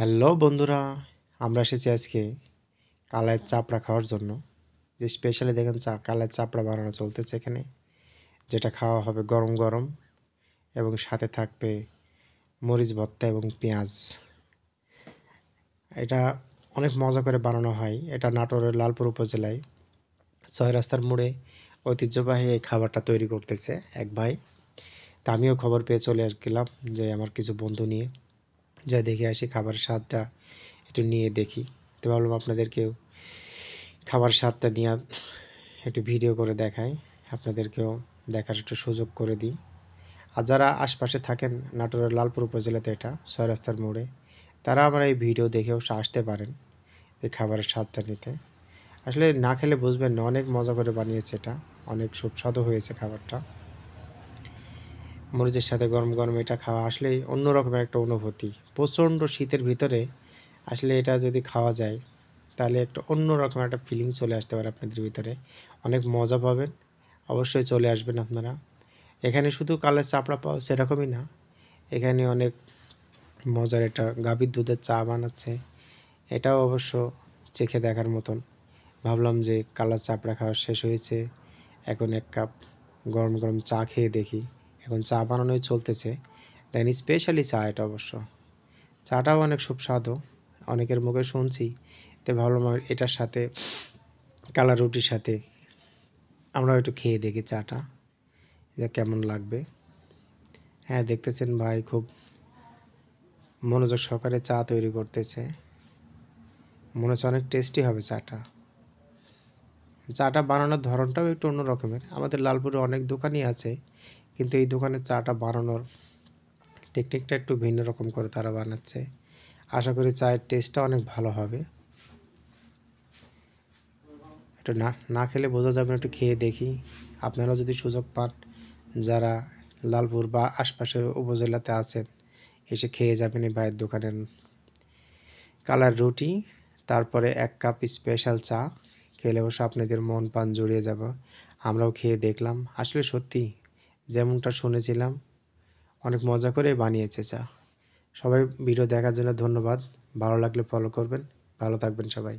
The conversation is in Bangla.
হ্যালো বন্ধুরা, আমরা এসেছি আজকে কালাইয়ের চাপড়া খাওয়ার জন্য। যে স্পেশালি দেখেন কালাইয়ের চাপড়া বানানো চলতেছে এখানে, যেটা খাওয়া হবে গরম গরম এবং সাথে থাকবে মরিচ ভর্তা এবং পেঁয়াজ। এটা অনেক মজা করে বানানো হয়। এটা নাটোরের লালপুর উপজেলায় ৬ রাস্তার মোড়ে ঐতিহ্যবাহী এই খাবারটা তৈরি করতেছে এক ভাই। তা আমিও খবর পেয়ে চলে গেলাম যে আমার কিছু বন্ধু নিয়ে যাই দেখে আসি খাবারের স্বাদটা একটু নিয়ে দেখি। তো ভাবলাম আপনাদেরকেও খাবার স্বাদটা নিয়ে একটু ভিডিও করে দেখাই, আপনাদেরকেও দেখার একটু সুযোগ করে দিই। আর যারা আশপাশে থাকেন নাটোরের লালপুর উপজেলাতে, এটা ৬ রাস্তার মোড়ে, তারা আমার এই ভিডিও দেখেও আসতে পারেন এই খাবারের স্বাদটা নিতে। আসলে না খেলে বুঝবেন না, অনেক মজা করে বানিয়েছে এটা, অনেক সুস্বাদু হয়েছে খাবারটা। মরিচের সাথে গরম গরম এটা খাওয়া আসলেই অন্য রকমের একটা অনুভূতি। প্রচণ্ড শীতের ভিতরে আসলে এটা যদি খাওয়া যায় তাহলে একটা অন্য রকম একটা ফিলিং চলে আসতে পারে আপনাদের ভিতরে। অনেক মজা পাবেন। অবশ্যই চলে আসবেন আপনারা। এখানে শুধু কালের চাপড়া পাওয়া সেরকমই না। এখানে অনেক মজার একটা গাভীর দুধের চা বানাচ্ছে। এটাও অবশ্য চেখে দেখার মতন। ভাবলাম যে কালার চাপড়া খাওয়া শেষ হয়েছে। এখন ১ কাপ গরম গরম চা খেয়ে দেখি। এখন চা বানানোই চলতেছে। দেখেন স্পেশালি চা এটা অবশ্য। চাটাও অনেক সুস্বাদু। অনেকের মুখে শুনছি। তো ভাবলাম এটার সাথে কালা রুটির সাথে আমরাও একটু খেয়ে দেখি চাটা, যে কেমন লাগবে। হ্যাঁ, দেখতেছেন ভাই খুব মনোযোগ সহকারে চা তৈরি করতেছে। মনে হচ্ছে অনেক টেস্টি হবে চাটা। চাটা বানানোর ধরনটাও একটু অন্য রকমের। আমাদের লালপুরে অনেক দোকানই আছে, কিন্তু এই দোকানের চাটা বানানোর টেকনিকটা একটু ভিন্ন রকম করে তারা বানাচ্ছে। আশা করি চায়ের টেস্টটা অনেক ভালো হবে। একটু না খেলে বোঝা যাবে না, একটু খেয়ে দেখি। আপনারাও যদি সুযোগ পান, যারা লালপুর বা আশপাশের উপজেলাতে আছেন, এসে খেয়ে যাবেন এই ভাইয়ের দোকানের কালার রুটি, তারপরে ১ কাপ স্পেশাল চা। খেলে অবশ্য আপনাদের মন প্রাণ জুড়িয়ে যাবে। আমরাও খেয়ে দেখলাম। আসলে সত্যি যেমনটা শুনেছিলাম, অনেক মজা করেই বানিয়েছে চা। সবাই ভিডিও দেখার জন্য ধন্যবাদ। ভালো লাগলে ফলো করবেন। ভালো থাকবেন সবাই।